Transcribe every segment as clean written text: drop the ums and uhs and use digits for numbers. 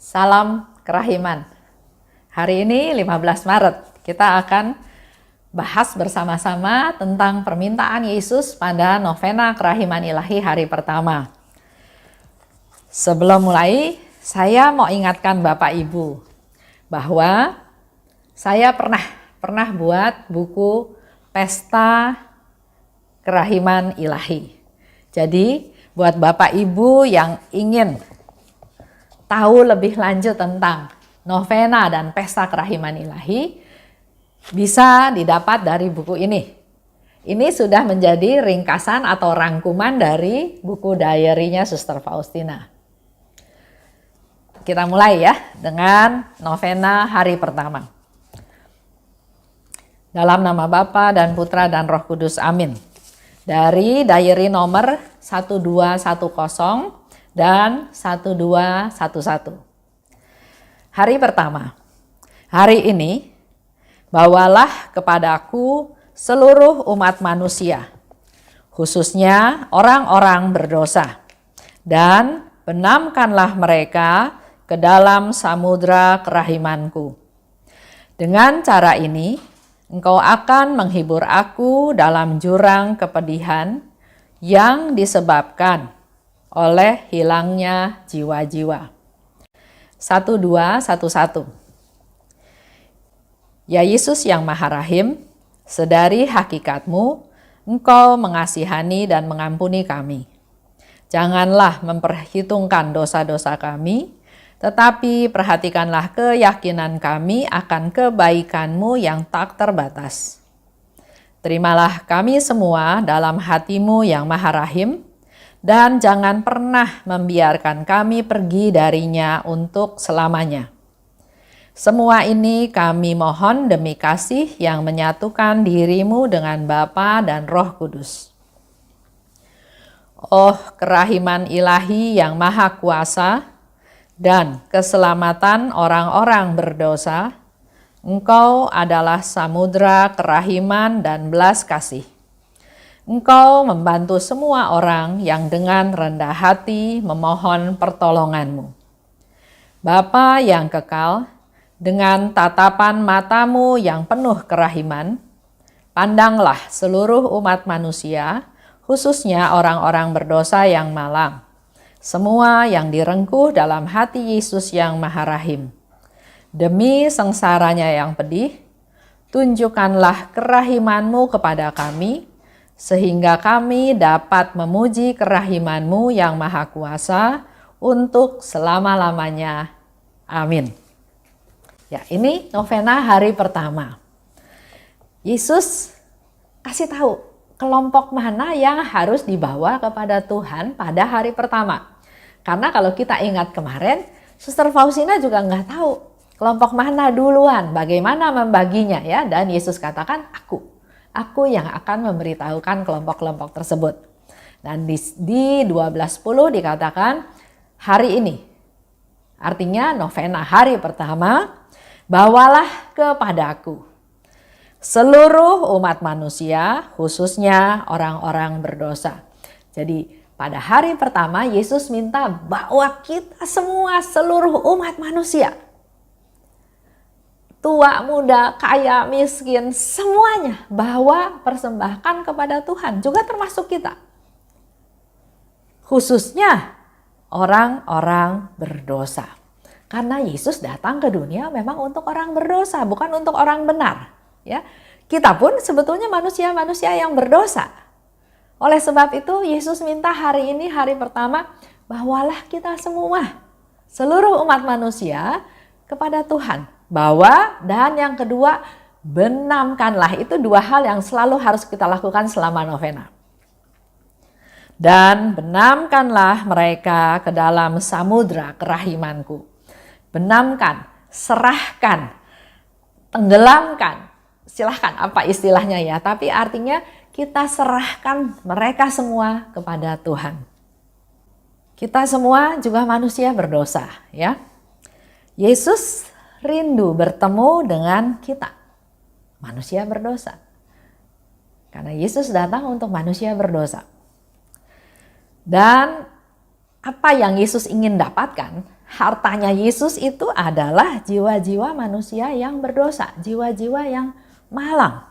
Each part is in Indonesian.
Salam kerahiman. Hari ini 15 Maret kita akan bahas bersama-sama tentang permintaan Yesus pada novena kerahiman ilahi hari pertama. Sebelum mulai, saya mau ingatkan Bapak Ibu bahwa saya pernah buat buku Pesta Kerahiman Ilahi. Jadi buat Bapak Ibu yang ingin tahu lebih lanjut tentang novena dan pesta kerahiman ilahi, bisa didapat dari buku ini. Ini sudah menjadi ringkasan atau rangkuman dari buku diary-nya Suster Faustina. Kita mulai ya dengan novena hari pertama. Dalam nama Bapa dan Putra dan Roh Kudus, amin. Dari diary nomor 1210 dan 1211. Hari pertama. Hari ini bawalah kepadaku seluruh umat manusia, khususnya orang-orang berdosa, dan benamkanlah mereka ke dalam samudra kerahimanku. Dengan cara ini, engkau akan menghibur aku dalam jurang kepedihan yang disebabkan oleh hilangnya jiwa-jiwa. 1211. Ya Yesus yang Maha Rahim, sedari hakikatmu, engkau mengasihani dan mengampuni kami. Janganlah memperhitungkan dosa-dosa kami, tetapi perhatikanlah keyakinan kami akan kebaikanmu yang tak terbatas. Terimalah kami semua dalam hatimu yang Maha Rahim, dan jangan pernah membiarkan kami pergi darinya untuk selamanya. Semua ini kami mohon demi kasih yang menyatukan dirimu dengan Bapa dan Roh Kudus. Oh kerahiman ilahi yang maha kuasa dan keselamatan orang-orang berdosa, engkau adalah samudra kerahiman dan belas kasih. Engkau membantu semua orang yang dengan rendah hati memohon pertolonganmu. Bapa yang kekal, dengan tatapan matamu yang penuh kerahiman, pandanglah seluruh umat manusia, khususnya orang-orang berdosa yang malang, semua yang direngkuh dalam hati Yesus yang Maha Rahim. Demi sengsaranya yang pedih, tunjukkanlah kerahimanmu kepada kami, sehingga kami dapat memuji kerahiman-Mu yang maha kuasa untuk selama-lamanya. Amin. Ya, ini novena hari pertama. Yesus kasih tahu kelompok mana yang harus dibawa kepada Tuhan pada hari pertama. Karena kalau kita ingat kemarin, Suster Faustina juga nggak tahu kelompok mana duluan, bagaimana membaginya ya. Dan Yesus katakan, Aku yang akan memberitahukan kelompok-kelompok tersebut. Dan di 12:10 dikatakan hari ini. Artinya novena hari pertama, bawalah kepadaku seluruh umat manusia, khususnya orang-orang berdosa. Jadi pada hari pertama Yesus minta bawa kita semua, seluruh umat manusia. Tua, muda, kaya, miskin, semuanya bawa persembahkan kepada Tuhan, juga termasuk kita. Khususnya orang-orang berdosa. Karena Yesus datang ke dunia memang untuk orang berdosa, bukan untuk orang benar. Ya, kita pun sebetulnya manusia-manusia yang berdosa. Oleh sebab itu Yesus minta hari ini, hari pertama, bawalah kita semua, seluruh umat manusia kepada Tuhan. Bawa, dan yang kedua, benamkanlah. Itu dua hal yang selalu harus kita lakukan selama novena. Dan benamkanlah mereka ke dalam samudra kerahimanku. Benamkan, serahkan, tenggelamkan. Silahkan apa istilahnya ya, tapi artinya kita serahkan mereka semua kepada Tuhan. Kita semua juga manusia berdosa ya. Yesus rindu bertemu dengan kita, manusia berdosa. Karena Yesus datang untuk manusia berdosa. Dan apa yang Yesus ingin dapatkan hartanya Yesus itu adalah jiwa-jiwa manusia yang berdosa, jiwa-jiwa yang malang.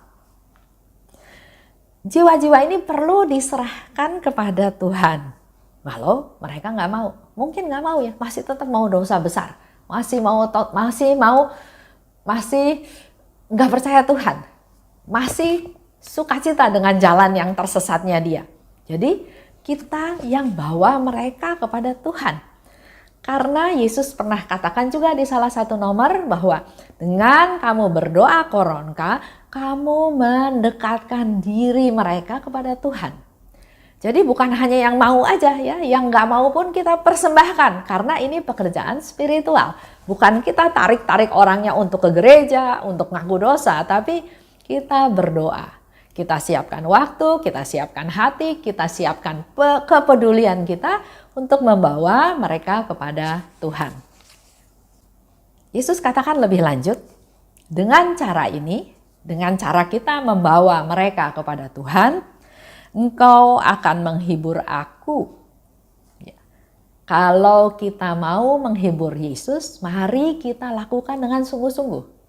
Jiwa-jiwa ini perlu diserahkan kepada Tuhan. Walau mereka nggak mau, mungkin nggak mau ya, masih tetap mau dosa besar, masih nggak percaya Tuhan, masih sukacita dengan jalan yang tersesatnya dia. Jadi kita yang bawa mereka kepada Tuhan. Karena Yesus pernah katakan juga di salah satu nomor bahwa dengan kamu berdoa koronka, kamu mendekatkan diri mereka kepada Tuhan. Jadi bukan hanya yang mau aja ya, yang nggak mau pun kita persembahkan. Karena ini pekerjaan spiritual. Bukan kita tarik-tarik orangnya untuk ke gereja, untuk ngaku dosa, tapi kita berdoa. Kita siapkan waktu, kita siapkan hati, kita siapkan kepedulian kita untuk membawa mereka kepada Tuhan. Yesus katakan lebih lanjut, dengan cara ini, dengan cara kita membawa mereka kepada Tuhan, engkau akan menghibur aku. Ya. Kalau kita mau menghibur Yesus, mari kita lakukan dengan sungguh-sungguh.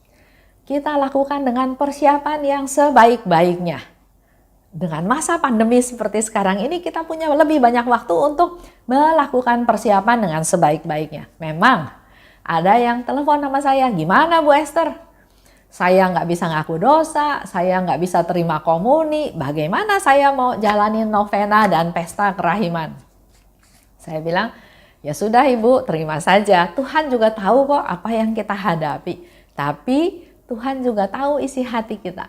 Kita lakukan dengan persiapan yang sebaik-baiknya. Dengan masa pandemi seperti sekarang ini, kita punya lebih banyak waktu untuk melakukan persiapan dengan sebaik-baiknya. Memang ada yang telepon sama saya, gimana Bu Esther? Saya nggak bisa ngaku dosa, saya nggak bisa terima komuni, bagaimana saya mau jalanin novena dan pesta kerahiman? Saya bilang, ya sudah Ibu, terima saja. Tuhan juga tahu kok apa yang kita hadapi. Tapi Tuhan juga tahu isi hati kita.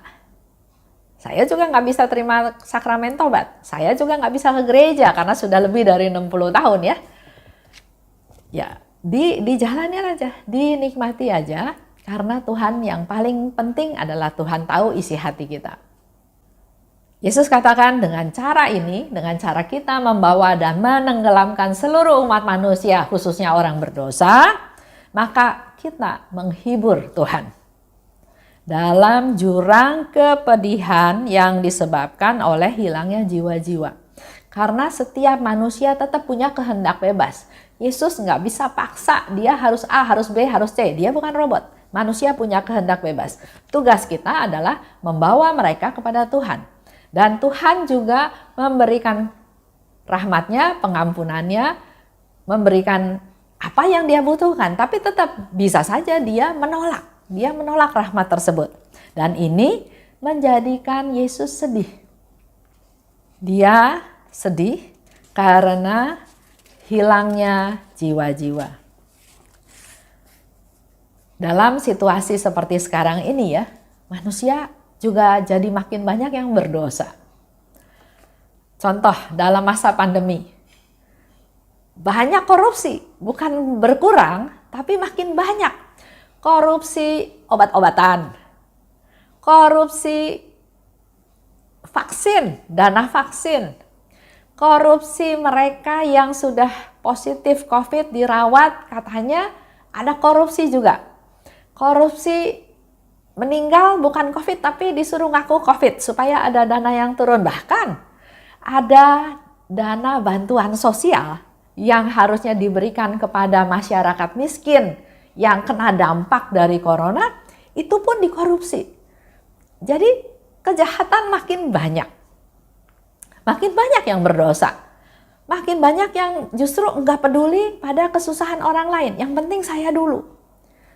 Saya juga nggak bisa terima sakramen tobat. Saya juga nggak bisa ke gereja karena sudah lebih dari 60 tahun ya. Ya, dijalanin aja, dinikmati aja. Karena Tuhan yang paling penting adalah Tuhan tahu isi hati kita. Yesus katakan dengan cara ini, dengan cara kita membawa dan menenggelamkan seluruh umat manusia, khususnya orang berdosa, maka kita menghibur Tuhan. Dalam jurang kepedihan yang disebabkan oleh hilangnya jiwa-jiwa. Karena setiap manusia tetap punya kehendak bebas. Yesus nggak bisa paksa, dia harus A, harus B, harus C. Dia bukan robot. Manusia punya kehendak bebas. Tugas kita adalah membawa mereka kepada Tuhan. Dan Tuhan juga memberikan rahmatnya, pengampunannya, memberikan apa yang dia butuhkan. Tapi tetap bisa saja dia menolak. Dia menolak rahmat tersebut. Dan ini menjadikan Yesus sedih. Dia sedih karena hilangnya jiwa-jiwa. Dalam situasi seperti sekarang ini ya, manusia juga jadi makin banyak yang berdosa. Contoh dalam masa pandemi, banyak korupsi, bukan berkurang, tapi makin banyak. Korupsi obat-obatan, korupsi vaksin, dana vaksin, korupsi mereka yang sudah positif COVID dirawat, katanya ada korupsi juga. Korupsi meninggal bukan COVID tapi disuruh ngaku COVID supaya ada dana yang turun. Bahkan ada dana bantuan sosial yang harusnya diberikan kepada masyarakat miskin yang kena dampak dari corona, itu pun dikorupsi. Jadi kejahatan makin banyak. Makin banyak yang berdosa. Makin banyak yang justru nggak peduli pada kesusahan orang lain. Yang penting saya dulu.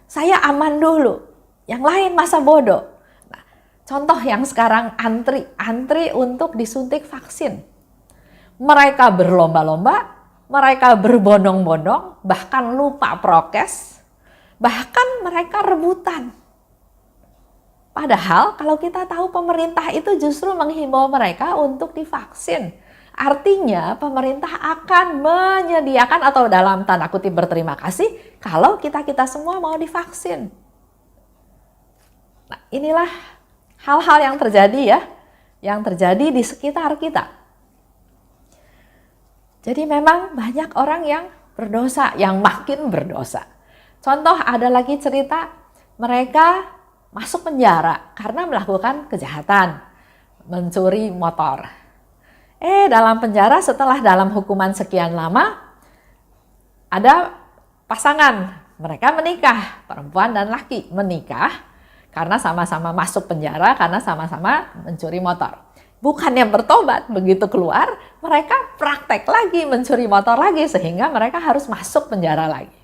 Saya aman dulu. Yang lain masa bodoh. Nah, contoh yang sekarang antri untuk disuntik vaksin. Mereka berlomba-lomba, mereka berbondong-bondong, bahkan lupa prokes. Bahkan mereka rebutan. Padahal kalau kita tahu pemerintah itu justru menghimbau mereka untuk divaksin. Artinya pemerintah akan menyediakan atau dalam tanda kutip berterima kasih kalau kita semua mau divaksin. Nah, inilah hal-hal yang terjadi ya, yang terjadi di sekitar kita. Jadi memang banyak orang yang berdosa, yang makin berdosa. Contoh ada lagi cerita mereka masuk penjara karena melakukan kejahatan, mencuri motor. Dalam penjara setelah dalam hukuman sekian lama, ada pasangan, mereka menikah, perempuan dan laki menikah karena sama-sama masuk penjara, karena sama-sama mencuri motor. Bukannya bertobat, begitu keluar mereka praktek lagi mencuri motor lagi sehingga mereka harus masuk penjara lagi.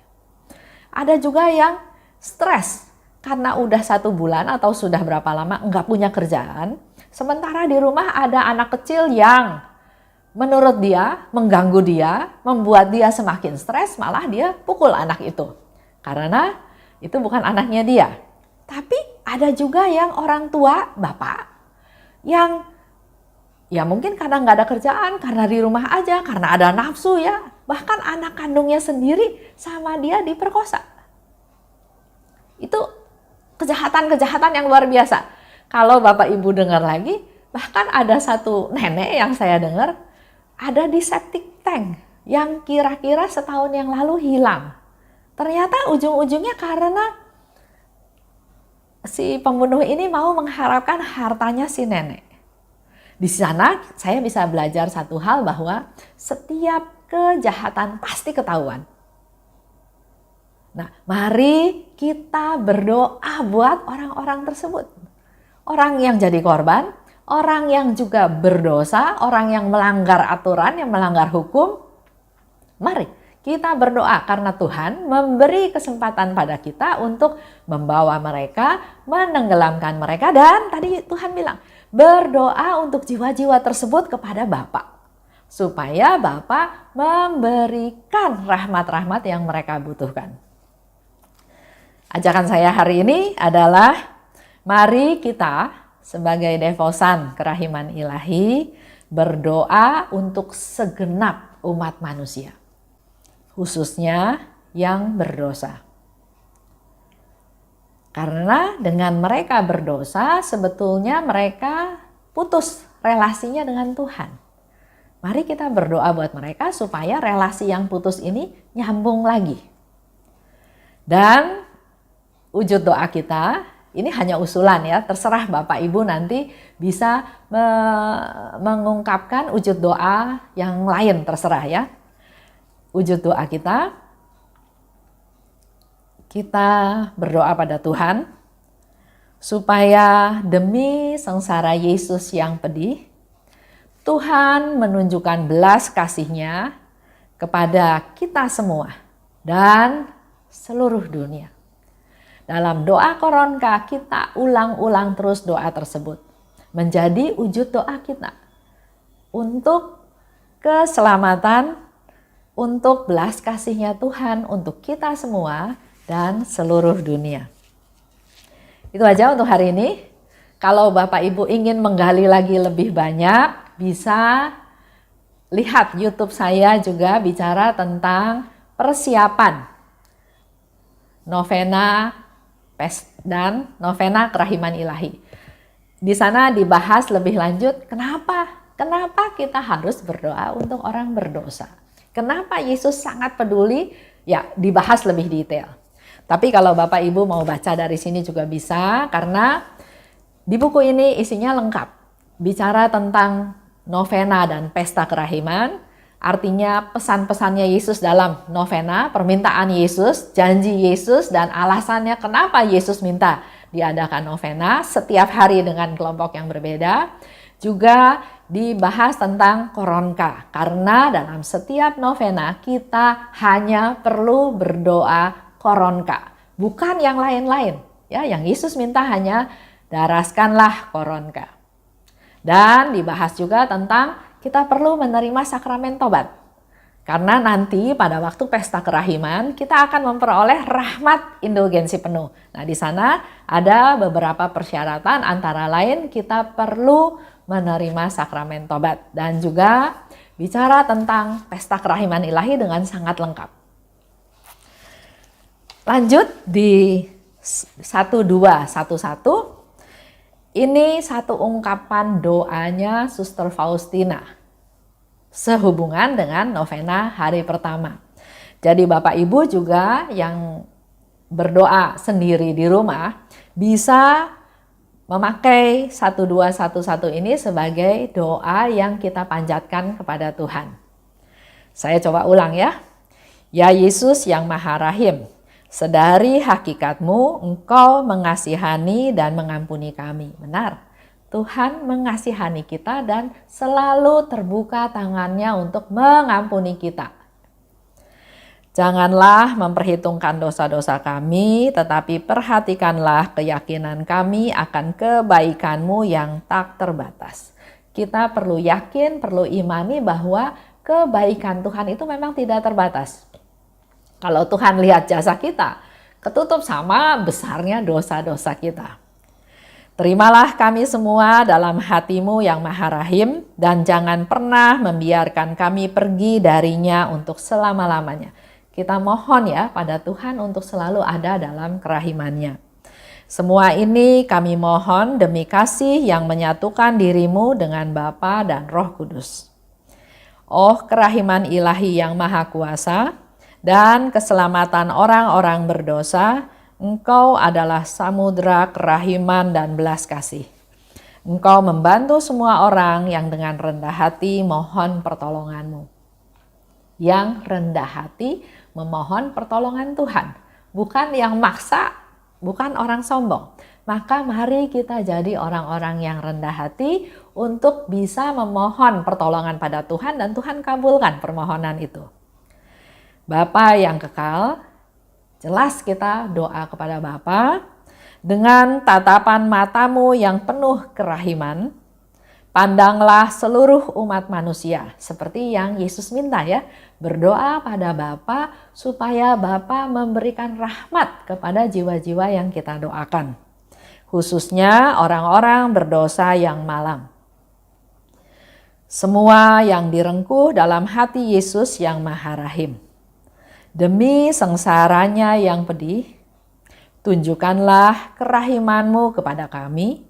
Ada juga yang stres karena udah 1 bulan atau sudah berapa lama nggak punya kerjaan, sementara di rumah ada anak kecil yang menurut dia mengganggu dia, membuat dia semakin stres, malah dia pukul anak itu karena itu bukan anaknya dia. Tapi ada juga yang orang tua, bapak, yang ya mungkin karena nggak ada kerjaan, karena di rumah aja, karena ada nafsu ya. Bahkan anak kandungnya sendiri sama dia diperkosa. Itu kejahatan-kejahatan yang luar biasa. Kalau Bapak Ibu dengar lagi, bahkan ada satu nenek yang saya dengar, ada di septic tank yang kira-kira setahun yang lalu hilang. Ternyata ujung-ujungnya karena si pembunuh ini mau mengharapkan hartanya si nenek. Di sana saya bisa belajar satu hal bahwa setiap kejahatan pasti ketahuan. Nah, mari kita berdoa buat orang-orang tersebut. Orang yang jadi korban, orang yang juga berdosa, orang yang melanggar aturan, yang melanggar hukum. Mari kita berdoa karena Tuhan memberi kesempatan pada kita untuk membawa mereka, menenggelamkan mereka. Dan tadi Tuhan bilang, berdoa untuk jiwa-jiwa tersebut kepada Bapa, supaya Bapa memberikan rahmat-rahmat yang mereka butuhkan. Ajakan saya hari ini adalah mari kita sebagai devosan kerahiman ilahi berdoa untuk segenap umat manusia, khususnya yang berdosa. Karena dengan mereka berdosa, sebetulnya mereka putus relasinya dengan Tuhan. Mari kita berdoa buat mereka supaya relasi yang putus ini nyambung lagi. Dan wujud doa kita, ini hanya usulan ya, terserah Bapak Ibu nanti bisa mengungkapkan wujud doa yang lain, terserah ya. Wujud doa kita berdoa pada Tuhan supaya demi sengsara Yesus yang pedih, Tuhan menunjukkan belas kasih-Nya kepada kita semua dan seluruh dunia. Dalam doa koronka kita ulang-ulang terus doa tersebut menjadi wujud doa kita untuk keselamatan, untuk belas kasih-Nya Tuhan untuk kita semua dan seluruh dunia. Itu aja untuk hari ini. Kalau Bapak Ibu ingin menggali lagi lebih banyak, bisa lihat YouTube saya juga bicara tentang persiapan novena dan novena kerahiman ilahi. Di sana dibahas lebih lanjut kenapa kita harus berdoa untuk orang berdosa. Kenapa Yesus sangat peduli, ya dibahas lebih detail. Tapi kalau Bapak Ibu mau baca dari sini juga bisa, karena di buku ini isinya lengkap. Bicara tentang novena dan pesta kerahiman, artinya pesan-pesannya Yesus dalam novena, permintaan Yesus, janji Yesus, dan alasannya kenapa Yesus minta diadakan novena setiap hari dengan kelompok yang berbeda. Juga dibahas tentang koronka, karena dalam setiap novena kita hanya perlu berdoa koronka, bukan yang lain-lain. Ya, yang Yesus minta hanya daraskanlah koronka. Dan dibahas juga tentang kita perlu menerima sakramen tobat. Karena nanti pada waktu pesta kerahiman kita akan memperoleh rahmat indulgensi penuh. Nah, di sana ada beberapa persyaratan, antara lain kita perlu menerima sakramen tobat dan juga bicara tentang pesta kerahiman ilahi dengan sangat lengkap. Lanjut di 1211. Ini satu ungkapan doanya Suster Faustina sehubungan dengan novena hari pertama. Jadi Bapak Ibu juga yang berdoa sendiri di rumah bisa memakai 1211 ini sebagai doa yang kita panjatkan kepada Tuhan. Saya coba ulang ya. Ya Yesus yang Maha Rahim, sedari hakikatmu Engkau mengasihani dan mengampuni kami. Benar, Tuhan mengasihani kita dan selalu terbuka tangannya untuk mengampuni kita. Janganlah memperhitungkan dosa-dosa kami, tetapi perhatikanlah keyakinan kami akan kebaikan-Mu yang tak terbatas. Kita perlu yakin, perlu imani bahwa kebaikan Tuhan itu memang tidak terbatas. Kalau Tuhan lihat jasa kita, ketutup sama besarnya dosa-dosa kita. Terimalah kami semua dalam hati-Mu yang Maha Rahim, dan jangan pernah membiarkan kami pergi darinya untuk selama-lamanya. Kita mohon ya pada Tuhan untuk selalu ada dalam kerahiman-Nya. Semua ini kami mohon demi kasih yang menyatukan diri-Mu dengan Bapa dan Roh Kudus. Oh kerahiman ilahi yang Maha Kuasa, dan keselamatan orang-orang berdosa, Engkau adalah samudra kerahiman dan belas kasih. Engkau membantu semua orang yang dengan rendah hati mohon pertolongan-Mu. Yang rendah hati memohon pertolongan Tuhan, bukan yang maksa, bukan orang sombong. Maka mari kita jadi orang-orang yang rendah hati untuk bisa memohon pertolongan pada Tuhan, dan Tuhan kabulkan permohonan itu. Bapa yang kekal, jelas kita doa kepada Bapa dengan tatapan mata-Mu yang penuh kerahiman. Pandanglah seluruh umat manusia seperti yang Yesus minta ya. Berdoa pada Bapa supaya Bapa memberikan rahmat kepada jiwa-jiwa yang kita doakan. Khususnya orang-orang berdosa yang malang. Semua yang direngkuh dalam hati Yesus yang Maha Rahim. Demi sengsaranya yang pedih, tunjukkanlah kerahiman-Mu kepada kami,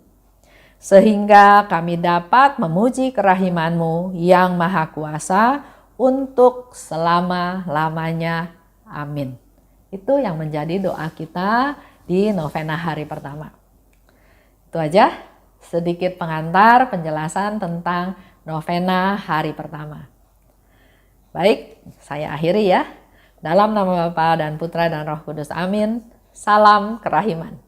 sehingga kami dapat memuji kerahiman-Mu yang Maha Kuasa untuk selama-lamanya. Amin. Itu yang menjadi doa kita di novena hari pertama. Itu aja sedikit pengantar penjelasan tentang novena hari pertama. Baik, saya akhiri ya. Dalam nama Bapa dan Putra dan Roh Kudus. Amin. Salam kerahiman.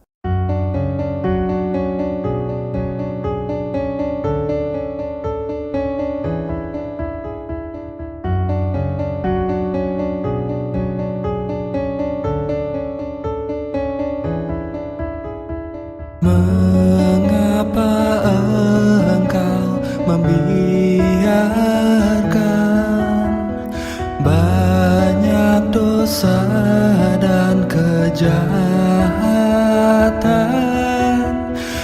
Mengapa Engkau membiarkan banyak dosa dan kejahatan?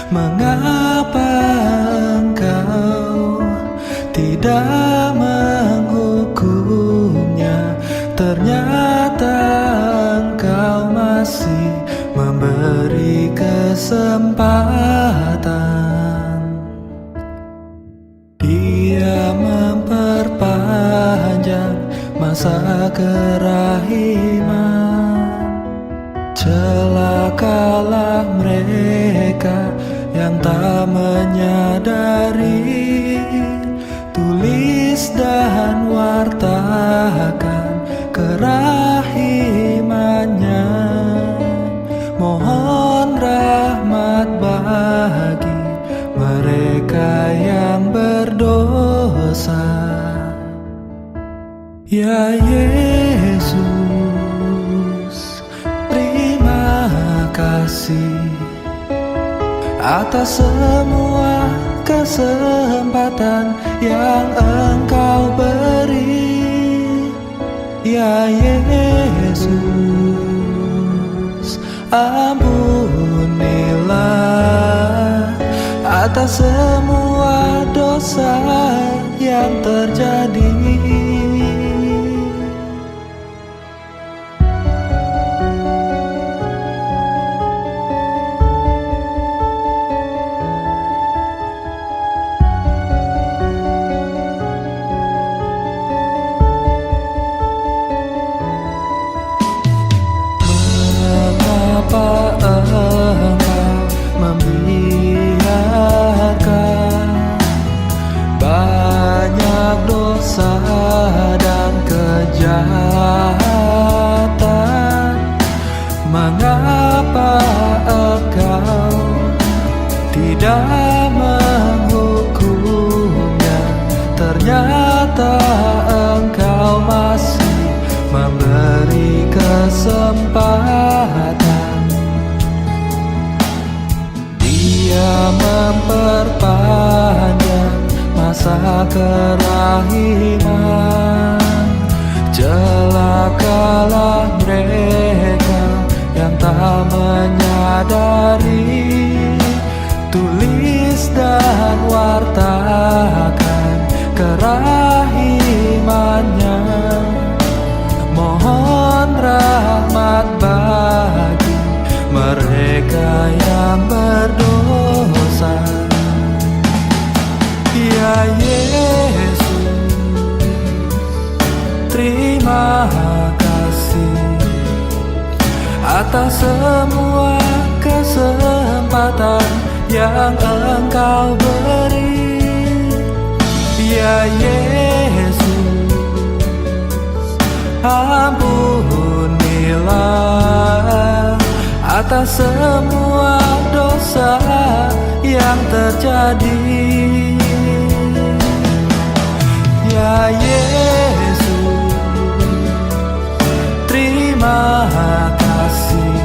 Mengapa Engkau tidak menghukumnya? Ternyata Engkau masih memberi kesempatan. Dia memperpanjang masa kerahiman. Celakalah mereka yang tak menyadari. Tulis dan wartakan kerahimannya. Mohon rahmat bagi mereka yang berdosa. Ya Yesus, terima kasih atas semua kesempatan yang Engkau beri. Ya Yesus, ampunilah atas semua dosa yang terjadi. Mengapa Engkau membiarkan banyak dosa Mengapa Engkau tidak menghukumnya? Ternyata Engkau masih memberi kesempatan. Dia memperpanjang masa kerahiman. Celakalah mereka yang tak menyadari. Tulis dan wartakan kerahimannya. Mohon rahmat bagi mereka yang berdosa. Ya Yesus, terima kasih atas semua kesempatan yang Engkau beri. Ya Yesus, ampunilah atas semua dosa yang terjadi. Ya Yesus, terima kasih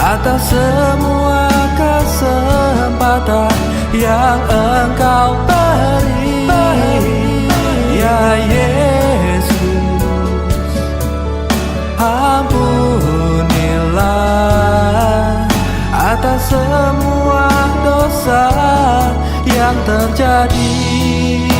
atas semua kesempatan yang Engkau beri. Ya Yesus, ampunilah atas semua dosa yang terjadi.